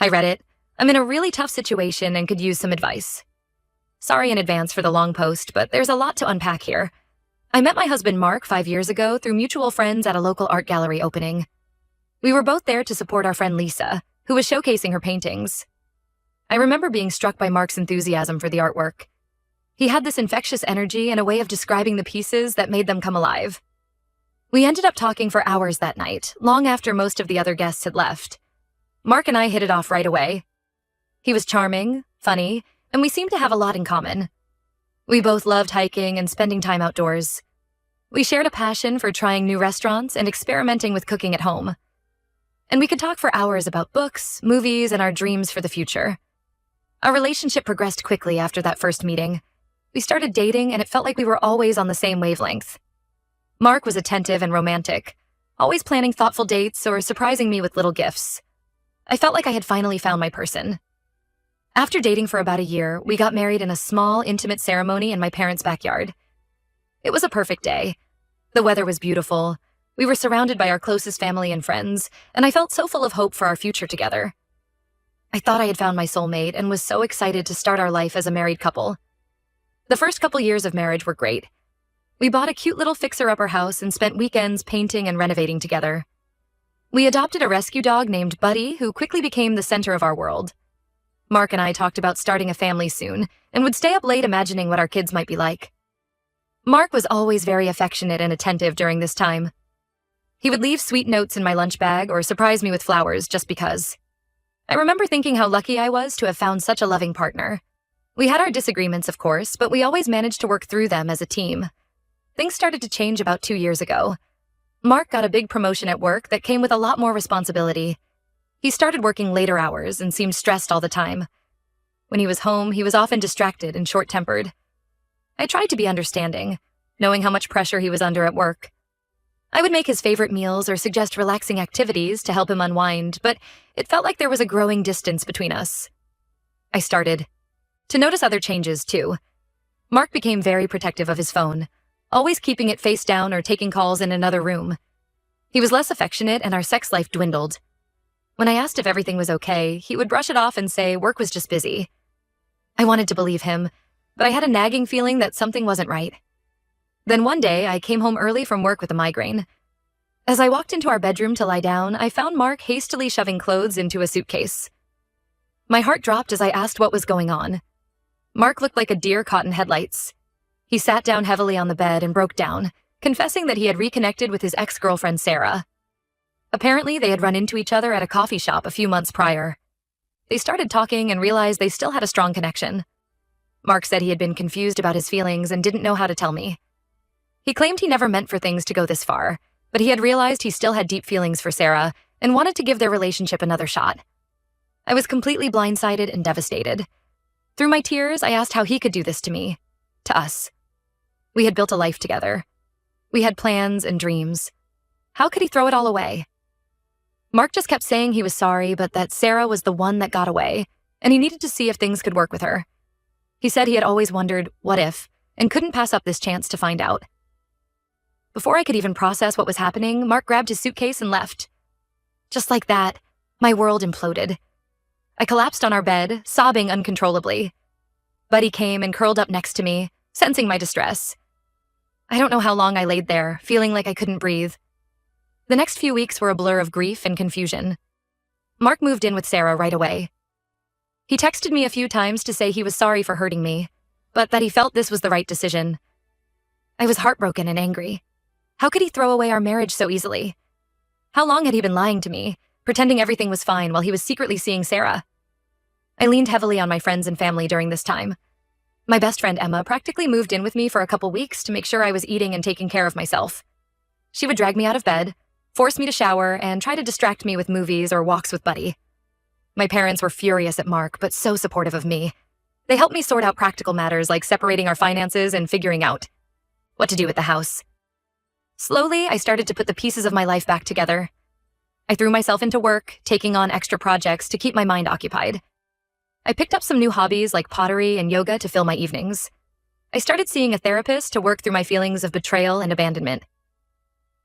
Hi, Reddit. I'm in a really tough situation and could use some advice. Sorry in advance for the long post, but there's a lot to unpack here. I met my husband Mark 5 years ago through mutual friends at a local art gallery opening. We were both there to support our friend Lisa, who was showcasing her paintings. I remember being struck by Mark's enthusiasm for the artwork. He had this infectious energy and a way of describing the pieces that made them come alive. We ended up talking for hours that night, long after most of the other guests had left. Mark and I hit it off right away. He was charming, funny, and we seemed to have a lot in common. We both loved hiking and spending time outdoors. We shared a passion for trying new restaurants and experimenting with cooking at home. And we could talk for hours about books, movies, and our dreams for the future. Our relationship progressed quickly after that first meeting. We started dating, and it felt like we were always on the same wavelength. Mark was attentive and romantic, always planning thoughtful dates or surprising me with little gifts. I felt like I had finally found my person. After dating for about a year, we got married in a small, intimate ceremony in my parents' backyard. It was a perfect day. The weather was beautiful. We were surrounded by our closest family and friends, and I felt so full of hope for our future together. I thought I had found my soulmate and was so excited to start our life as a married couple. The first couple years of marriage were great. We bought a cute little fixer-upper house and spent weekends painting and renovating together. We adopted a rescue dog named Buddy, who quickly became the center of our world. Mark and I talked about starting a family soon and would stay up late imagining what our kids might be like. Mark was always very affectionate and attentive during this time. He would leave sweet notes in my lunch bag or surprise me with flowers just because. I remember thinking how lucky I was to have found such a loving partner. We had our disagreements, of course, but we always managed to work through them as a team. Things started to change about 2 years ago. Mark got a big promotion at work that came with a lot more responsibility. He started working later hours and seemed stressed all the time. When he was home, he was often distracted and short-tempered. I tried to be understanding, knowing how much pressure he was under at work. I would make his favorite meals or suggest relaxing activities to help him unwind, but it felt like there was a growing distance between us. I started to notice other changes, too. Mark became very protective of his phone, always keeping it face down or taking calls in another room. He was less affectionate and our sex life dwindled. When I asked if everything was okay, he would brush it off and say work was just busy. I wanted to believe him, but I had a nagging feeling that something wasn't right. Then one day, I came home early from work with a migraine. As I walked into our bedroom to lie down, I found Mark hastily shoving clothes into a suitcase. My heart dropped as I asked what was going on. Mark looked like a deer caught in headlights. He sat down heavily on the bed and broke down, confessing that he had reconnected with his ex-girlfriend Sarah. Apparently, they had run into each other at a coffee shop a few months prior. They started talking and realized they still had a strong connection. Mark said he had been confused about his feelings and didn't know how to tell me. He claimed he never meant for things to go this far, but he had realized he still had deep feelings for Sarah and wanted to give their relationship another shot. I was completely blindsided and devastated. Through my tears, I asked how he could do this to me, to us. We had built a life together. We had plans and dreams. How could he throw it all away? Mark just kept saying he was sorry, but that Sarah was the one that got away, and he needed to see if things could work with her. He said he had always wondered, what if, and couldn't pass up this chance to find out. Before I could even process what was happening, Mark grabbed his suitcase and left. Just like that, my world imploded. I collapsed on our bed, sobbing uncontrollably. Buddy came and curled up next to me, sensing my distress. I don't know how long I laid there, feeling like I couldn't breathe. The next few weeks were a blur of grief and confusion. Mark moved in with Sarah right away. He texted me a few times to say he was sorry for hurting me, but that he felt this was the right decision. I was heartbroken and angry. How could he throw away our marriage so easily? How long had he been lying to me, pretending everything was fine while he was secretly seeing Sarah? I leaned heavily on my friends and family during this time. My best friend Emma practically moved in with me for a couple weeks to make sure I was eating and taking care of myself. She would drag me out of bed, force me to shower, and try to distract me with movies or walks with Buddy. My parents were furious at Mark, but so supportive of me. They helped me sort out practical matters like separating our finances and figuring out what to do with the house. Slowly, I started to put the pieces of my life back together. I threw myself into work, taking on extra projects to keep my mind occupied. I picked up some new hobbies like pottery and yoga to fill my evenings. I started seeing a therapist to work through my feelings of betrayal and abandonment.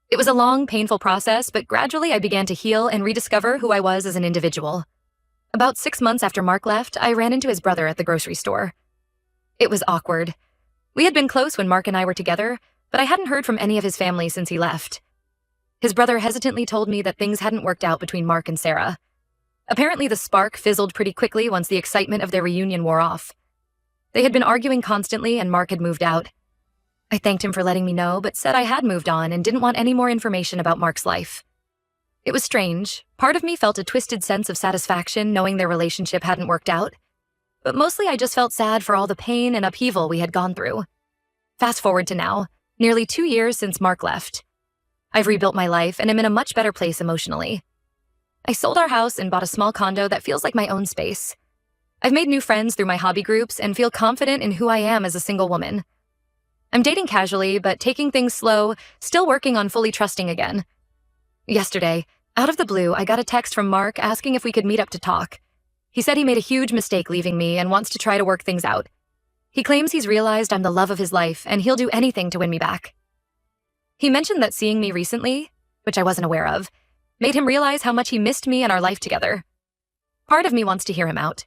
It was a long, painful process, but gradually I began to heal and rediscover who I was as an individual. About 6 months after Mark left, I ran into his brother at the grocery store. It was awkward. We had been close when Mark and I were together, but I hadn't heard from any of his family since he left. His brother hesitantly told me that things hadn't worked out between Mark and Sarah. Apparently, the spark fizzled pretty quickly once the excitement of their reunion wore off. They had been arguing constantly, and Mark had moved out. I thanked him for letting me know, but said I had moved on and didn't want any more information about Mark's life. It was strange. Part of me felt a twisted sense of satisfaction knowing their relationship hadn't worked out. But mostly I just felt sad for all the pain and upheaval we had gone through. Fast forward to now, nearly 2 years since Mark left. I've rebuilt my life and am in a much better place emotionally. I sold our house and bought a small condo that feels like my own space. I've made new friends through my hobby groups and feel confident in who I am as a single woman. I'm dating casually, but taking things slow, still working on fully trusting again. Yesterday, out of the blue, I got a text from Mark asking if we could meet up to talk. He said he made a huge mistake leaving me and wants to try to work things out. He claims he's realized I'm the love of his life and he'll do anything to win me back. He mentioned that seeing me recently, which I wasn't aware of, made him realize how much he missed me and our life together. Part of me wants to hear him out.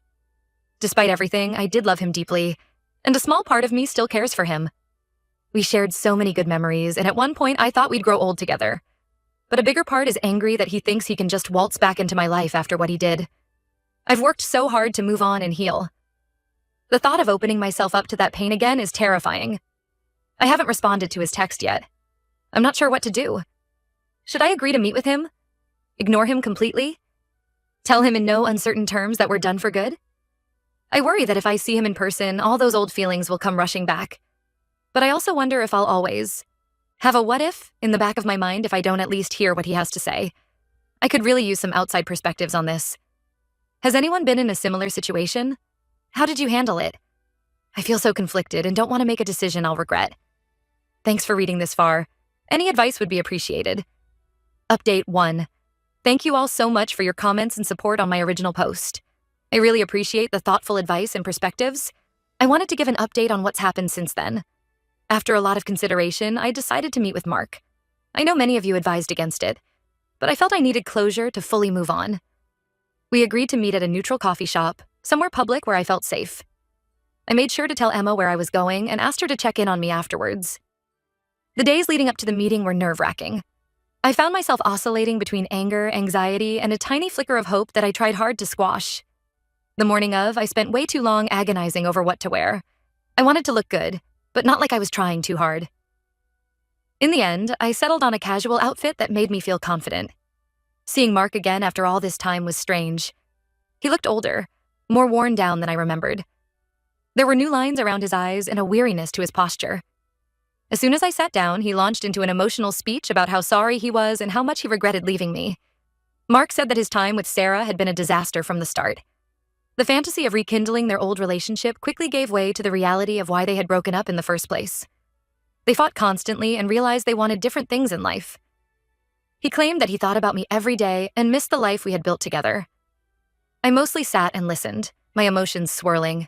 Despite everything, I did love him deeply, and a small part of me still cares for him. We shared so many good memories, and at one point I thought we'd grow old together. But a bigger part is angry that he thinks he can just waltz back into my life after what he did. I've worked so hard to move on and heal. The thought of opening myself up to that pain again is terrifying. I haven't responded to his text yet. I'm not sure what to do. Should I agree to meet with him? Ignore him completely? Tell him in no uncertain terms that we're done for good? I worry that if I see him in person, all those old feelings will come rushing back. But I also wonder if I'll always have a what if in the back of my mind if I don't at least hear what he has to say. I could really use some outside perspectives on this. Has anyone been in a similar situation? How did you handle it? I feel so conflicted and don't want to make a decision I'll regret. Thanks for reading this far. Any advice would be appreciated. Update 1. Thank you all so much for your comments and support on my original post. I really appreciate the thoughtful advice and perspectives. I wanted to give an update on what's happened since then. After a lot of consideration, I decided to meet with Mark. I know many of you advised against it, but I felt I needed closure to fully move on. We agreed to meet at a neutral coffee shop, somewhere public where I felt safe. I made sure to tell Emma where I was going and asked her to check in on me afterwards. The days leading up to the meeting were nerve-wracking. I found myself oscillating between anger, anxiety, and a tiny flicker of hope that I tried hard to squash. The morning of, I spent way too long agonizing over what to wear. I wanted to look good, but not like I was trying too hard. In the end, I settled on a casual outfit that made me feel confident. Seeing Mark again after all this time was strange. He looked older, more worn down than I remembered. There were new lines around his eyes and a weariness to his posture. As soon as I sat down, he launched into an emotional speech about how sorry he was and how much he regretted leaving me. Mark said that his time with Sarah had been a disaster from the start. The fantasy of rekindling their old relationship quickly gave way to the reality of why they had broken up in the first place. They fought constantly and realized they wanted different things in life. He claimed that he thought about me every day and missed the life we had built together. I mostly sat and listened, my emotions swirling.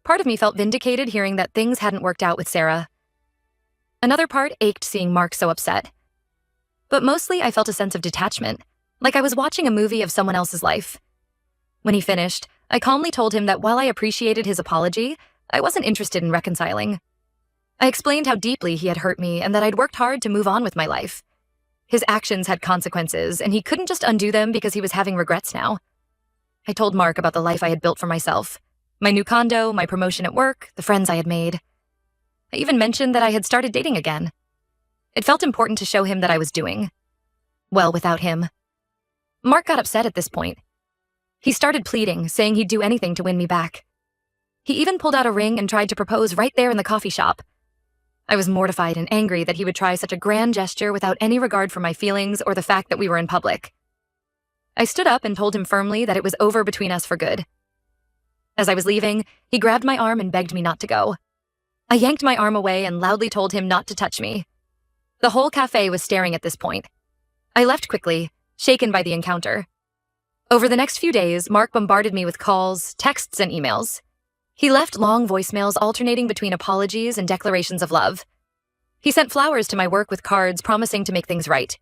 Part of me felt vindicated hearing that things hadn't worked out with Sarah. Another part ached seeing Mark so upset. But mostly I felt a sense of detachment, like I was watching a movie of someone else's life. When he finished, I calmly told him that while I appreciated his apology, I wasn't interested in reconciling. I explained how deeply he had hurt me and that I'd worked hard to move on with my life. His actions had consequences, and he couldn't just undo them because he was having regrets now. I told Mark about the life I had built for myself, my new condo, my promotion at work, the friends I had made. I even mentioned that I had started dating again. It felt important to show him that I was doing well without him. Mark got upset at this point. He started pleading, saying he'd do anything to win me back. He even pulled out a ring and tried to propose right there in the coffee shop. I was mortified and angry that he would try such a grand gesture without any regard for my feelings or the fact that we were in public. I stood up and told him firmly that it was over between us for good. As I was leaving, he grabbed my arm and begged me not to go. I yanked my arm away and loudly told him not to touch me. The whole cafe was staring at this point. I left quickly, shaken by the encounter. Over the next few days, Mark bombarded me with calls, texts, and emails. He left long voicemails alternating between apologies and declarations of love. He sent flowers to my work with cards promising to make things right.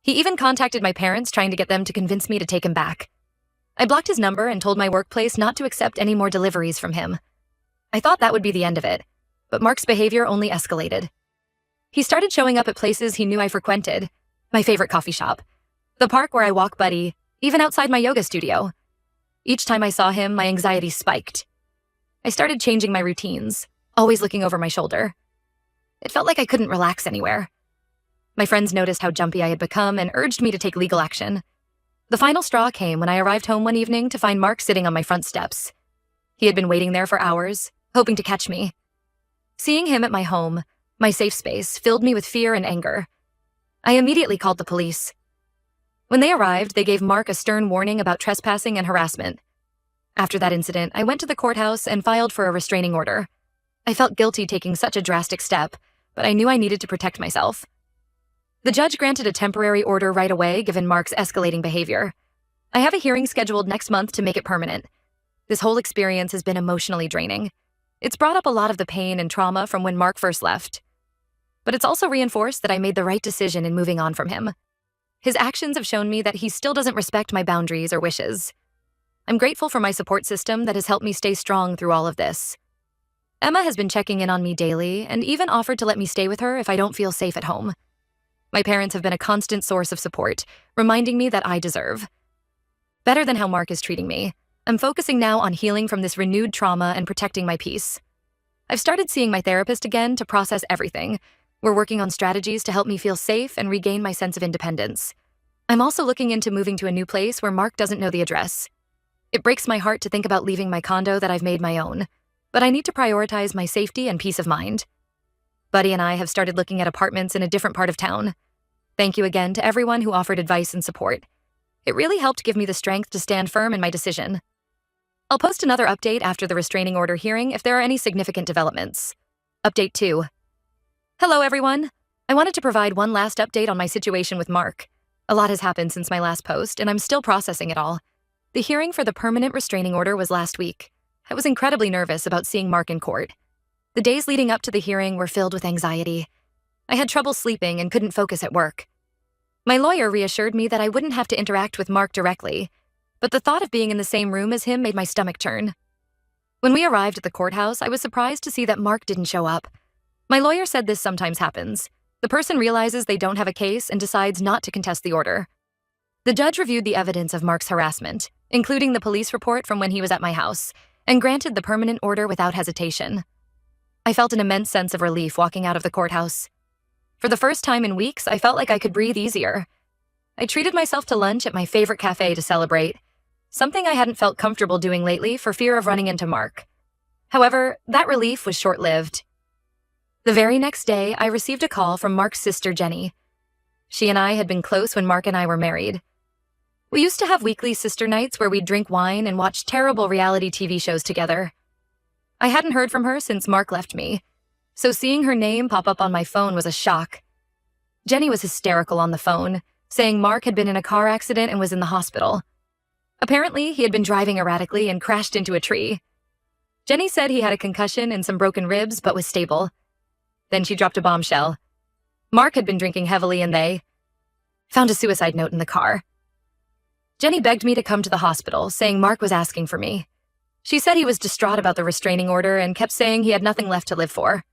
He even contacted my parents trying to get them to convince me to take him back. I blocked his number and told my workplace not to accept any more deliveries from him. I thought that would be the end of it, but Mark's behavior only escalated. He started showing up at places he knew I frequented, my favorite coffee shop, the park where I walk buddy, even outside my yoga studio. Each time I saw him, my anxiety spiked. I started changing my routines, always looking over my shoulder. It felt like I couldn't relax anywhere. My friends noticed how jumpy I had become and urged me to take legal action. The final straw came when I arrived home one evening to find Mark sitting on my front steps. He had been waiting there for hours, hoping to catch me. Seeing him at my home, my safe space, filled me with fear and anger. I immediately called the police. When they arrived, they gave Mark a stern warning about trespassing and harassment. After that incident, I went to the courthouse and filed for a restraining order. I felt guilty taking such a drastic step, but I knew I needed to protect myself. The judge granted a temporary order right away given Mark's escalating behavior. I have a hearing scheduled next month to make it permanent. This whole experience has been emotionally draining. It's brought up a lot of the pain and trauma from when Mark first left. But it's also reinforced that I made the right decision in moving on from him. His actions have shown me that he still doesn't respect my boundaries or wishes. I'm grateful for my support system that has helped me stay strong through all of this. Emma has been checking in on me daily and even offered to let me stay with her if I don't feel safe at home. My parents have been a constant source of support, reminding me that I deserve better than how Mark is treating me. I'm focusing now on healing from this renewed trauma and protecting my peace. I've started seeing my therapist again to process everything. We're working on strategies to help me feel safe and regain my sense of independence. I'm also looking into moving to a new place where Mark doesn't know the address. It breaks my heart to think about leaving my condo that I've made my own, but I need to prioritize my safety and peace of mind. Buddy and I have started looking at apartments in a different part of town. Thank you again to everyone who offered advice and support. It really helped give me the strength to stand firm in my decision. I'll post another update after the restraining order hearing if there are any significant developments. Update 2. Hello, everyone. I wanted to provide one last update on my situation with Mark. A lot has happened since my last post, and I'm still processing it all. The hearing for the permanent restraining order was last week. I was incredibly nervous about seeing Mark in court. The days leading up to the hearing were filled with anxiety. I had trouble sleeping and couldn't focus at work. My lawyer reassured me that I wouldn't have to interact with Mark directly, but the thought of being in the same room as him made my stomach turn. When we arrived at the courthouse, I was surprised to see that Mark didn't show up. My lawyer said this sometimes happens. The person realizes they don't have a case and decides not to contest the order. The judge reviewed the evidence of Mark's harassment, including the police report from when he was at my house, and granted the permanent order without hesitation. I felt an immense sense of relief walking out of the courthouse. For the first time in weeks, I felt like I could breathe easier. I treated myself to lunch at my favorite cafe to celebrate, something I hadn't felt comfortable doing lately for fear of running into Mark. However, that relief was short-lived. The very next day, I received a call from Mark's sister, Jenny. She and I had been close when Mark and I were married. We used to have weekly sister nights where we'd drink wine and watch terrible reality TV shows together. I hadn't heard from her since Mark left me, so seeing her name pop up on my phone was a shock. Jenny was hysterical on the phone, saying Mark had been in a car accident and was in the hospital. Apparently, he had been driving erratically and crashed into a tree. Jenny said he had a concussion and some broken ribs, but was stable. Then she dropped a bombshell. Mark had been drinking heavily and they found a suicide note in the car. Jenny begged me to come to the hospital, saying Mark was asking for me. She said he was distraught about the restraining order and kept saying he had nothing left to live for.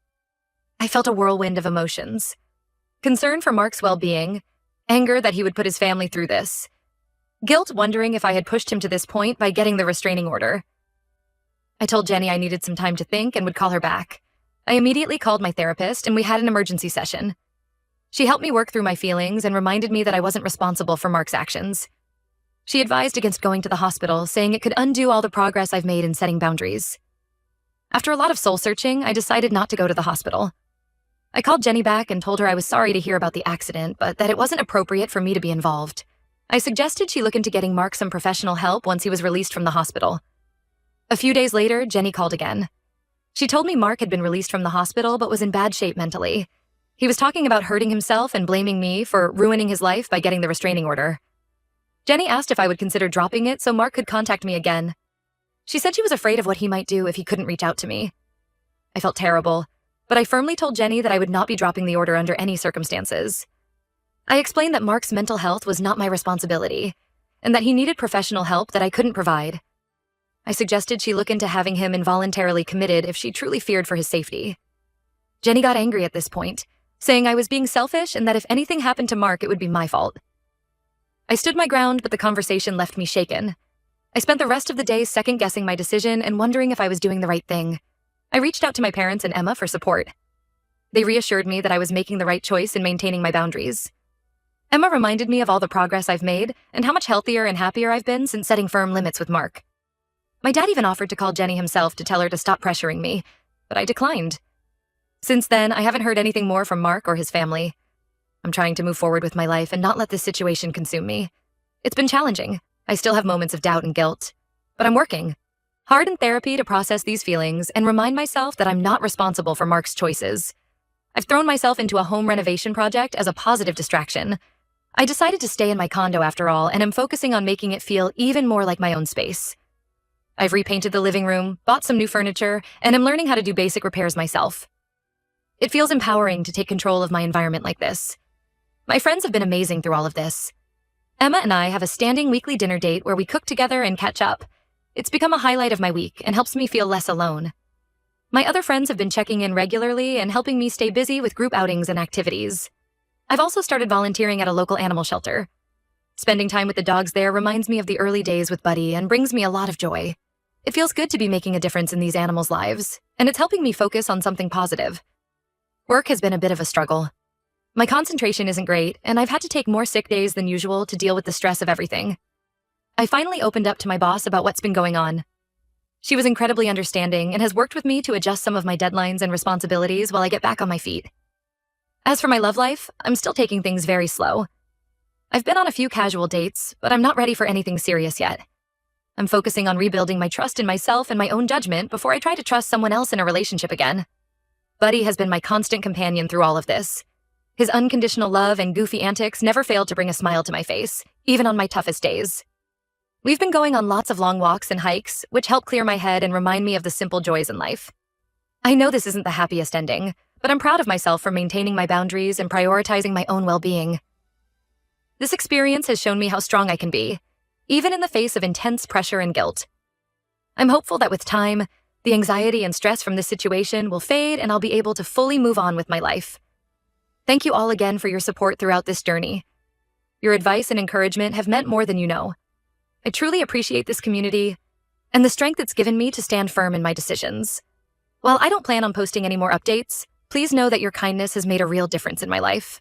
I felt a whirlwind of emotions. Concern for Mark's well-being, anger that he would put his family through this, guilt wondering if I had pushed him to this point by getting the restraining order. I told Jenny I needed some time to think and would call her back. I immediately called my therapist and we had an emergency session. She helped me work through my feelings and reminded me that I wasn't responsible for Mark's actions. She advised against going to the hospital, saying it could undo all the progress I've made in setting boundaries. After a lot of soul-searching, I decided not to go to the hospital. I called Jenny back and told her I was sorry to hear about the accident, but that it wasn't appropriate for me to be involved. I suggested she look into getting Mark some professional help once he was released from the hospital. A few days later, Jenny called again. She told me Mark had been released from the hospital but was in bad shape mentally. He was talking about hurting himself and blaming me for ruining his life by getting the restraining order. Jenny asked if I would consider dropping it so Mark could contact me again. She said she was afraid of what he might do if he couldn't reach out to me. I felt terrible, but I firmly told Jenny that I would not be dropping the order under any circumstances. I explained that Mark's mental health was not my responsibility, and that he needed professional help that I couldn't provide. I suggested she look into having him involuntarily committed if she truly feared for his safety. Jenny got angry at this point, saying I was being selfish and that if anything happened to Mark, it would be my fault. I stood my ground, but the conversation left me shaken. I spent the rest of the day second-guessing my decision and wondering if I was doing the right thing. I reached out to my parents and Emma for support. They reassured me that I was making the right choice in maintaining my boundaries. Emma reminded me of all the progress I've made and how much healthier and happier I've been since setting firm limits with Mark. My dad even offered to call Jenny himself to tell her to stop pressuring me, but I declined. Since then, I haven't heard anything more from Mark or his family. I'm trying to move forward with my life and not let this situation consume me. It's been challenging. I still have moments of doubt and guilt, but I'm working hard in therapy to process these feelings and remind myself that I'm not responsible for Mark's choices. I've thrown myself into a home renovation project as a positive distraction. I decided to stay in my condo after all, and am focusing on making it feel even more like my own space. I've repainted the living room, bought some new furniture, and am learning how to do basic repairs myself. It feels empowering to take control of my environment like this. My friends have been amazing through all of this. Emma and I have a standing weekly dinner date where we cook together and catch up. It's become a highlight of my week and helps me feel less alone. My other friends have been checking in regularly and helping me stay busy with group outings and activities. I've also started volunteering at a local animal shelter. Spending time with the dogs there reminds me of the early days with Buddy and brings me a lot of joy. It feels good to be making a difference in these animals' lives, and it's helping me focus on something positive. Work has been a bit of a struggle. My concentration isn't great, and I've had to take more sick days than usual to deal with the stress of everything. I finally opened up to my boss about what's been going on. She was incredibly understanding and has worked with me to adjust some of my deadlines and responsibilities while I get back on my feet. As for my love life, I'm still taking things very slow. I've been on a few casual dates, but I'm not ready for anything serious yet. I'm focusing on rebuilding my trust in myself and my own judgment before I try to trust someone else in a relationship again. Buddy has been my constant companion through all of this. His unconditional love and goofy antics never failed to bring a smile to my face, even on my toughest days. We've been going on lots of long walks and hikes, which help clear my head and remind me of the simple joys in life. I know this isn't the happiest ending, but I'm proud of myself for maintaining my boundaries and prioritizing my own well-being. This experience has shown me how strong I can be, even in the face of intense pressure and guilt. I'm hopeful that with time, the anxiety and stress from this situation will fade and I'll be able to fully move on with my life. Thank you all again for your support throughout this journey. Your advice and encouragement have meant more than you know. I truly appreciate this community and the strength it's given me to stand firm in my decisions. While I don't plan on posting any more updates, please know that your kindness has made a real difference in my life.